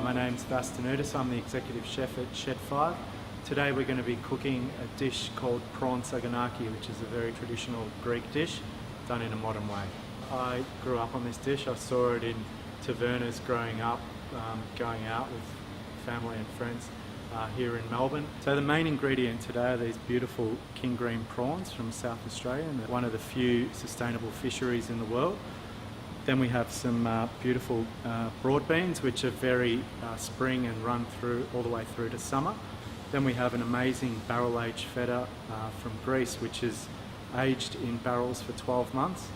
My name's Vas Donoudis. I'm the executive chef at Shed 5. Today we're going to be cooking a dish called Prawn Saganaki, which is a very traditional Greek dish done in a modern way. I grew up on this dish. I saw it in tavernas growing up, going out with family and friends here in Melbourne. So the main ingredient today are these beautiful king green prawns from South Australia, and one of the few sustainable fisheries in the world. Then we have some beautiful broad beans, which are very spring and run through all the way through to summer. Then we have an amazing barrel-aged feta from Greece, which is aged in barrels for 12 months.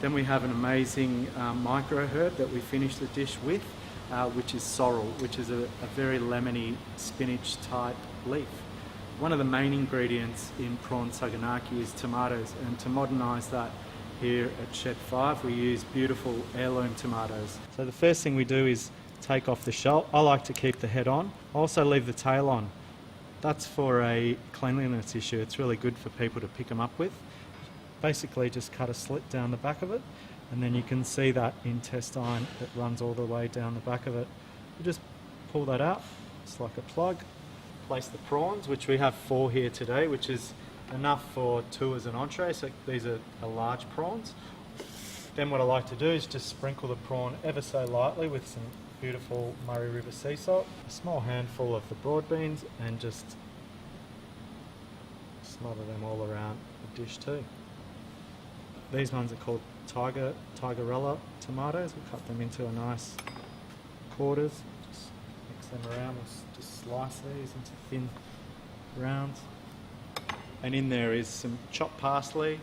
Then we have an amazing micro herb that we finish the dish with, which is sorrel, which is a very lemony spinach type leaf. One of the main ingredients in prawn saganaki is tomatoes, and to modernise that here at Shed 5 we use beautiful heirloom tomatoes. So the first thing we do is take off the shell. I like to keep the head on. I also leave the tail on. That's for a cleanliness issue. It's really good for people to pick them up with. Basically just cut a slit down the back of it, and then you can see that intestine that runs all the way down the back of it. You just pull that out, it's like a plug. Place the prawns, which we have 4 here today, which is enough for 2 as an entree, so these are large prawns. Then what I like to do is just sprinkle the prawn ever so lightly with some beautiful Murray River sea salt, a small handful of the broad beans, and just smother them all around the dish too. These ones are called Tigerella tomatoes. We'll cut them into a nice quarters, just mix them around, we'll just slice these into thin rounds. And in there is some chopped parsley,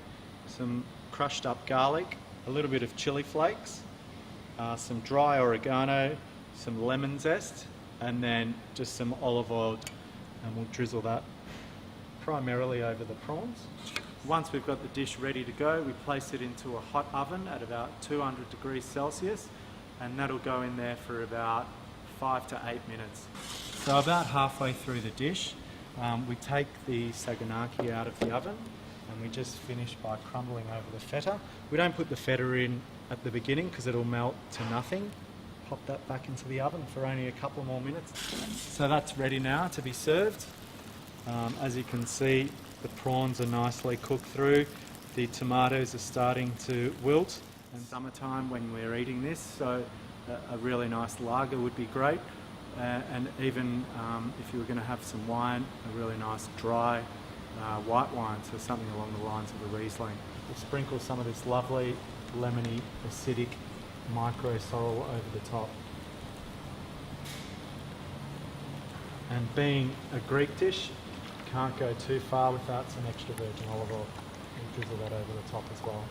some crushed up garlic, a little bit of chili flakes, some dry oregano, some lemon zest, and then just some olive oil, and we'll drizzle that primarily over the prawns. Once we've got the dish ready to go, we place it into a hot oven at about 200 degrees Celsius, and that'll go in there for about 5 to 8 minutes. So about halfway through the dish, we take the saganaki out of the oven, and we just finish by crumbling over the feta. We don't put the feta in at the beginning because it'll melt to nothing. Pop that back into the oven for only a couple more minutes. So that's ready now to be served. As you can see, the prawns are nicely cooked through. The tomatoes are starting to wilt in summertime when we're eating this, so a really nice lager would be great. And even if you were going to have some wine, a really nice dry white wine, so something along the lines of a Riesling. We'll sprinkle some of this lovely lemony acidic micro sorrel over the top. And being a Greek dish, can't go too far without some extra virgin olive oil. We'll drizzle that over the top as well.